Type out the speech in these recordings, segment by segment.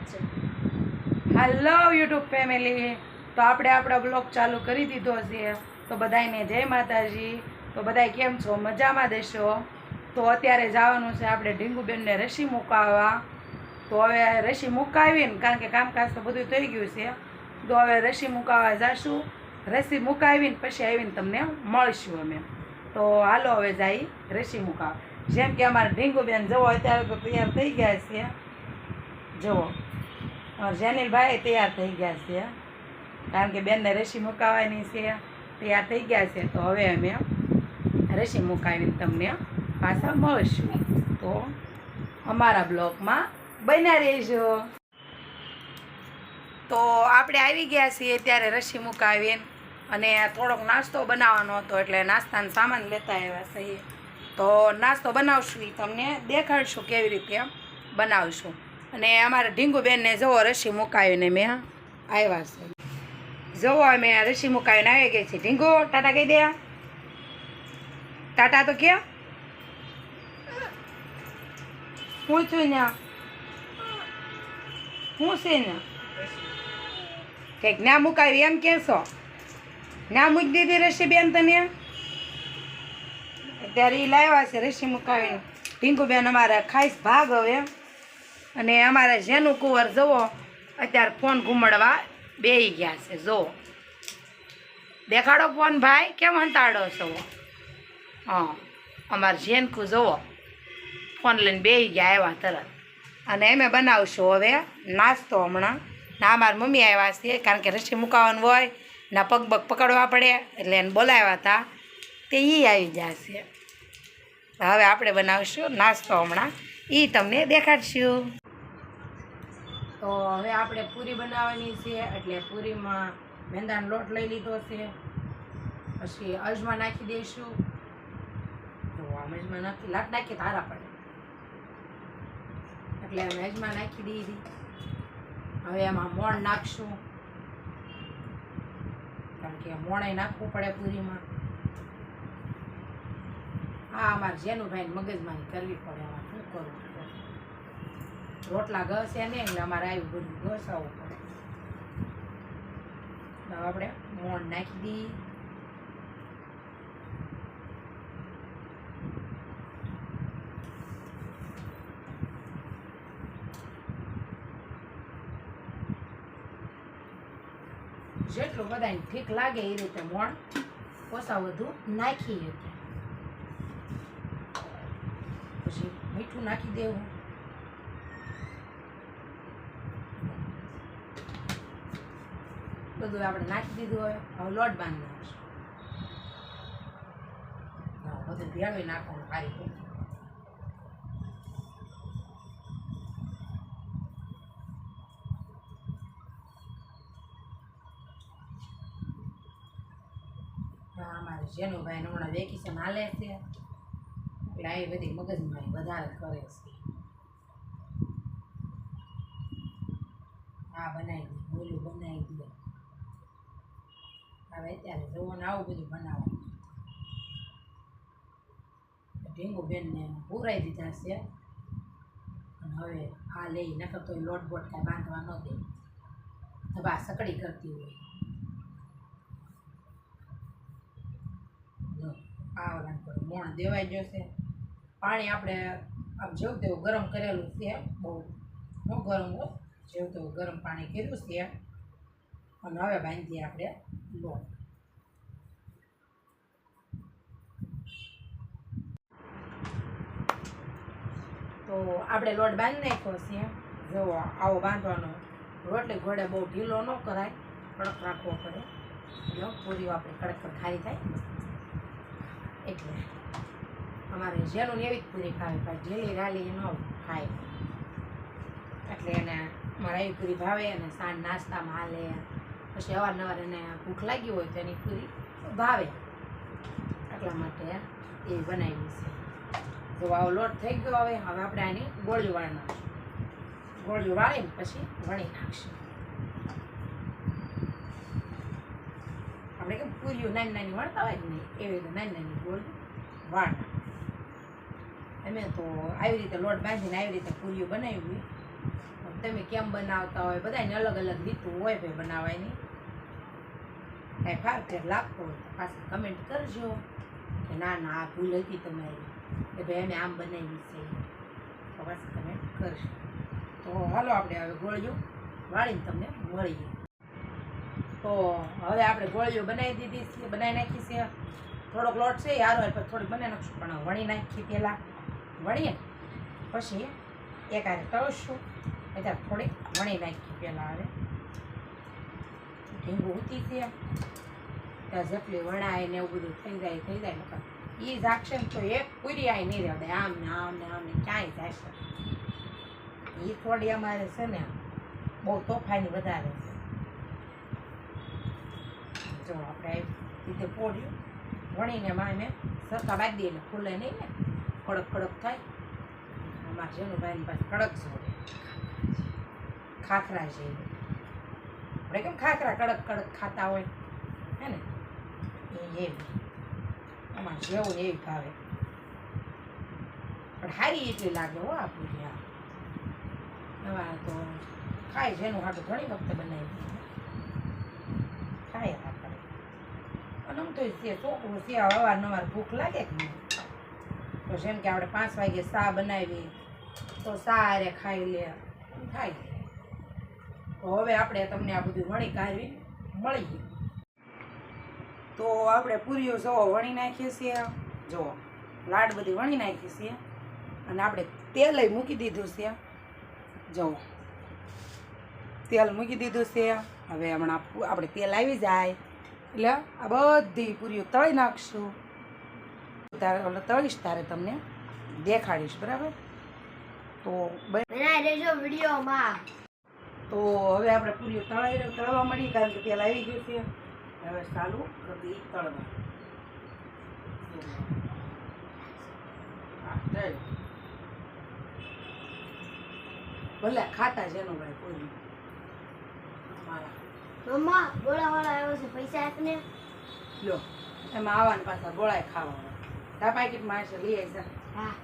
છે। Hello YouTube family, તો આપણે આપણો બ્લોગ ચાલુ કરી દીધો છે। તો બધાને જય માતાજી। તો બધાય કેમ છો? મજામાં દેશો? તો અત્યારે જવાનું છે આપણે ઢીંગુબેનને રસી મુકાવવા। તો હવે રસી મુકાવીને, કારણ કે કામકાજ તો બધું થઈ ગયું છે, તો હવે રસી મુકાવવા જઈશું। રસી મુકાવીને પછી આવીને તમને મળશું અમે। તો હાલો હવે જઈ રસી મુકાવવા। જેમ કે અમારા ઢીંગુબેન જવો અત્યારે તો તૈયાર થઈ ગયા છે। જુઓ જેનિલભાઈ તૈયાર થઈ ગયા છે, કારણ કે બેનને રસી મુકાવવાની છે, તૈયાર થઈ ગયા છે। તો હવે અમે રસી મુકાવીને તમને પાછા મળશું। તો અમારા બ્લોગમાં બન્યા રહેજો। તો આપણે આવી ગયા છીએ ત્યારે રસી મુકાવીને, અને થોડોક નાસ્તો બનાવવાનો હતો, એટલે નાસ્તાનો સામાન લેતા આવ્યા છીએ। તો નાસ્તો બનાવશું, એ તમને દેખાડશું કેવી રીતે બનાવશું। અને અમારા ઢીંગુબેનને જવો રસી મુકાવીને મેં આવ્યા છે। જવો અમે રસી મુકાવીને આવી ગઈ છે। ઢીંગુ ટાટા કહી દે, ટાટા તો કે હું છું ને, હું છે ને કંઈક ના મુકાવી એમ કહેશો? ના મૂકી દીધી રસી બેન તને? અત્યારે એ લાવ્યા છે રસી મુકાવીને। ઢીંગુબેન અમારા ખાઈશ ભાગ હવે, અને અમારા જેનું કુંવર જવો અત્યારે ફોન ઘૂમડવા બેસી ગયા છે। જુઓ દેખાડો ફોન ભાઈ, કેમ હંતાડો છો? હા, અમારા જેનકું જુઓ ફોન લઈને બેસી ગયા આવ્યા તરત। અને અમે બનાવશું હવે નાસ્તો હમણાં। ના અમારા મમ્મી આવ્યા છે, કારણ કે રસી મુકાવાનું હોય ના પગ પગ પકડવા પડે, એટલે એને બોલાવ્યા હતા, તે એ આવી જશે। હવે આપણે બનાવશું નાસ્તો હમણાં, એ તમને દેખાડશું। તો હવે આપણે પૂરી બનાવવાની છે, એટલે પૂરીમાં મેંદાનો લોટ લઈ લીધો છે, પછી અજમા નાખી દઈશું। તો આમ અજમા નાખી તારા પડે, એટલે અમે અજમા નાખી દીધી। હવે એમાં મોણ નાખશું, કારણ કે મોણે નાખવું પડે પૂરીમાં। હા, અમારે જેનુભાઈને મગજમારી કરવી પડે, એમાં શું કરવું પડે, રોટલા ઘસે નહીં, એટલે અમારે આવ્યું બધું ઘસાવવું પડે। હવે આપણે મોણ નાખી દઈએ। જેટલું બધાને ઠીક લાગે એ રીતે મોણ ઓછા વધુ નાખીએ। પછી મીઠું નાખી દેવું। બધું આપણે નાખી દીધું હોય, હવે લોટ બાંધી નાખશું। બધું ભેળવી નાખવાનું સારી રીતે। અમારે જેનુભાઈ હમણાં વેકેશન હાલે છે, એટલે આવી બધી મગજમારી વધારે કરે છે। આ બનાવી દે, બોલું બનાવી દે, હવે અત્યારે જોવાનું આવું બધું બનાવવાનું। ઢીંગુબેનને પૂરાઈ દીધા છે, અને હવે આ લઈ નકર તો લોટ બોટ કાંઈ બાંધવા ન દે, ધબા સકડી કરતી હોય। આ ઓલા મોણ દેવાઈ જશે। પાણી આપણે આમ જેવું તેવું ગરમ કરેલું છે, બહુ ન ગરમ હોય, જેવું તેવું ગરમ પાણી કર્યું છે, અને હવે બાંધીએ આપણે લોટ। તો આપણે લોટ બાંધી નાખ્યો છે। જુઓ આવો બાંધવાનો, રોટલી ઘોડે બહુ ઢીલો ન કરાય, કડક રાખવો પડે, એટલે પૂરીઓ આપણે કડક ખારી થાય। એટલે અમારે જેનું એવી જ પૂરી ખાવી, પણ ઢીલી રાલી ન ખાય, એટલે એને અમારે એવી પૂરી ભાવે। અને સાંજ નાસ્તામાં હાલે, પછી અવારનવાર એને ભૂખ લાગી હોય તો એની પૂરી ભાવે, એટલા માટે એ બનાવી છે। જો આવો લોટ થઈ ગયો, હવે આપણે આની ગોળીઓ વાળી નાખશું। ગોળીઓ વાળીને પછી વણી નાખશું। આપણે કેમ પૂરીઓ નાની નાની વણતા હોય ને, એવી રીતે નાની નાની ગોળી વાળ નાખી। અમે તો આવી રીતે લોટ બાંધીને આવી રીતે પૂરીઓ બનાવી, તમે કેમ બનાવતા હોય બધાને અલગ અલગ રીતું હોય ભાઈ બનાવવાની. કાંઈ ફાર ફેર લાગતો હોય તો પાછી કમેન્ટ કરજો કે ના ના આ ભૂલ હતી તમારી કે ભાઈ અમે આમ બનાવી છે, તો પાછી કમેન્ટ કરજો. તો હાલો આપણે હવે ગોળીઓ વાળીને તમને મળીએ. તો હવે આપણે ગોળીઓ બનાવી દીધી છે, બનાવી નાખી છે. થોડોક લોટ છે યાર હોય પછી થોડીક બનાવી નાખશું, પણ વણી નાખી પહેલાં વણીએ પછી એક હારે તળશું. અત્યારે થોડીક વણી નાખી પહેલાં. હવે ઢીંગું ઉતી છે ત્યાં જેટલી વણાય ને એવું બધું થઈ જાય નકર એ જાગશે ને તો એક પૂરી આય નહીં રહેવા દે. આમ ને આમ ને આમ ને ક્યાંય જાય એ થોડી અમારે છે ને બહુ તોફાની વધારે છે. જો આપણે આવી રીતે પોળ્યું વણીને માં મેં સરખા બાંધી દઈએ એટલે ફૂલે નહીં ને, કડક કડક થાય. અમારે જેનુભાઈની પાસે કડક છે ખાખરા છે, આપણે કેમ ખાખરા કડક કડક ખાતા હોય હે ને એ એવી અમારે જેવું ને એવી ભાવે, પણ સારી એટલી લાગે હો આ પૂરી. આ એમાં તો ખાય જેનું હાટું ઘણી વખતે બનાવી ખાય આપણે. અને આમ તો છોકરું છે અવારનવાર ભૂખ લાગે કે નહીં, તો જેમ કે આપણે 5 વાગે ચા બનાવી તો ચા હારે ખાઈ લે થાય. તો હવે આપણે તમને આ બધું વણી કાઢવી મળીએ. તો આપણે પૂરીઓ જુઓ વણી નાખીએ છીએ, જુઓ લાડ બધી વણી નાખીએ છીએ અને આપણે તેલ મૂકી દીધું છે. જુઓ તેલ મૂકી દીધું છે. હવે હમણાં આપણે તેલ આવી જાય એટલે આ બધી પૂરીઓ તળી નાખશું. તારે તળીશ તારે તમને દેખાડીશ, બરાબર? તો રહેજો વિડીયોમાં. તો હવે આપણે પૂરીઓ તળવા મળી, કારણ કે તેલ આવી ગયું છે. હવે ચાલુ કરી દઈએ તળવા. ભલે ખાતા છે એનો ભાઈ પૂરી મારા. મમ્મા ગોળા વાળા આવ્યો છે, પૈસા આપને. લો એમાં આવવાને પાછા ગોળાય ખાવા તા પાકીટમાં હશે લઈ આવી જા. હા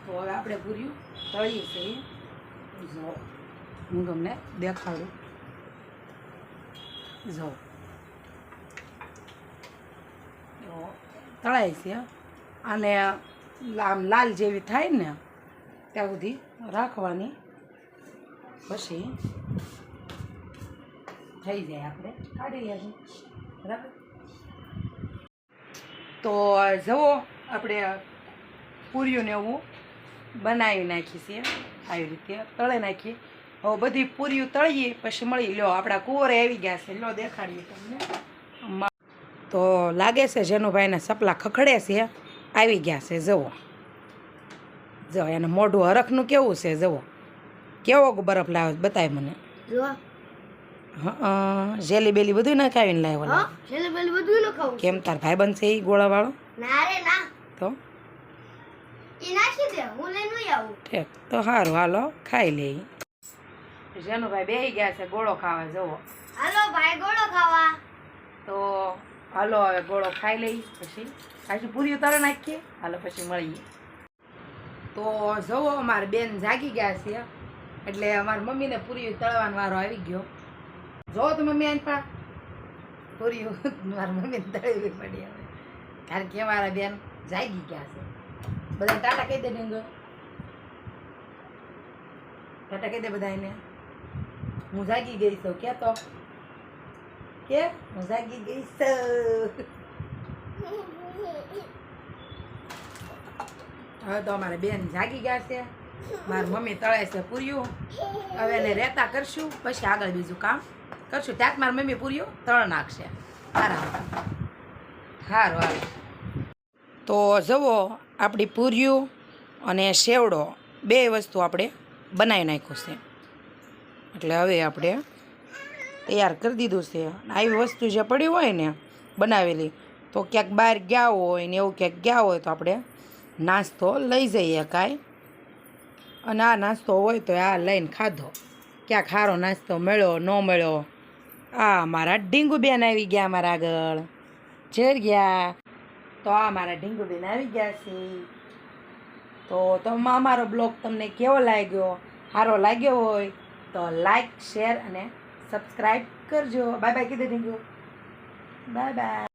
તો હવે આપણે પૂર્યું તળીએ છીએ. જો હું તમને દેખાડું. જો તળાય છે અને આમ લાલ જેવી થાય ને ત્યાં સુધી રાખવાની, પછી થઈ જાય આપણે કાઢી લઈશું, બરાબર? તો જુઓ આપણે પૂરીઓને એવું બનાવી નાખી છે, આવી રીતે તળી નાખીએ. હવે બધી પૂરીઓ તળીએ પછી મળી. લો આપણા કુંવરે આવી ગયા છે, લો દેખાડીએ તમને. તો લાગે છે જેનુભાઈને સપલા ખખડે છે, આવી ગયા છે. જુઓ જો એને મોઢું હરખનું કેવું છે, જુઓ કેવો બરફ લાવ્યો બતાય મને. જો હા જેલી બેલી બધું નાખાવીને લાવ્યો. હા જેલી બેલી બધું નખાવું. કેમ તાર ભાઈબંધ છે એ ગોળાવાળો? ના રે ના, તો ઈ નાખી દે, હું લઈને આવું. ઠીક, તો સારું હાલો ખાઈ લઈએ. જેનુભાઈ બેસી ગયા છે ગોળો ખાવા. જુઓ હાલો ભાઈ ગોળો ખાવા. તો હાલો હવે ગોળો ખાઈ લઈ, પછી પાછી પૂરીઓ તળી નાખીએ. હાલો પછી મળીએ. તો જુઓ અમારા બેન જાગી ગયા છે એટલે અમારી મમ્મીને પૂરીઓ તળવાનો વારો આવી ગયો. જો તો મમ્મી આને પા પૂરીઓ મારા મમ્મીને તળવી પડી હવે, કારણ કે અમારા બેન જાગી ગયા છે. બધા ટાટા કહી દે ડીંગો, ટાટા કહી દે બધા એને. હું જાગી ગઈ છું કે તો કે હું જાગી ગઈ છું. હવે તો અમારે બેન જાગી ગયા છે, મારી મમ્મી તળે છે પૂરીઓ. હવે એને રહેતા કરશું પછી આગળ બીજું કામ કરશું. ત્યાં જ મારી મમ્મી પૂરીઓ તળ નાખશે. સારું હાલ. તો જુઓ આપણી પૂરીઓ અને સેવડો બે વસ્તુ આપણે બનાવી નાખ્યું છે, એટલે હવે આપણે તૈયાર કરી દીધું છે. આવી વસ્તુ જે પડી હોય ને બનાવેલી. તો ક્યાંક બહાર ગયા હોય ને એવું ક્યાંક ગયા હોય તો આપણે નાસ્તો લઈ જઈએ કાંઈ. અને આ નાસ્તો હોય તો આ લઈને ખાધો. ક્યાંક સારો નાસ્તો મળ્યો ન મળ્યો. આ મારા ઢીંગુબેન આવી ગયા મારા આગળ ઝેર ગયા. તો આ મારા ઢીંગુબેન આવી ગયા છે. તો અમારો બ્લોગ તમને કેવો લાગ્યો? સારો લાગ્યો હોય તો લાઈક શેર અને સબસ્ક્રાઈબ કરજો. બાય બાય કીધું ઢીંગુ. Bye bye.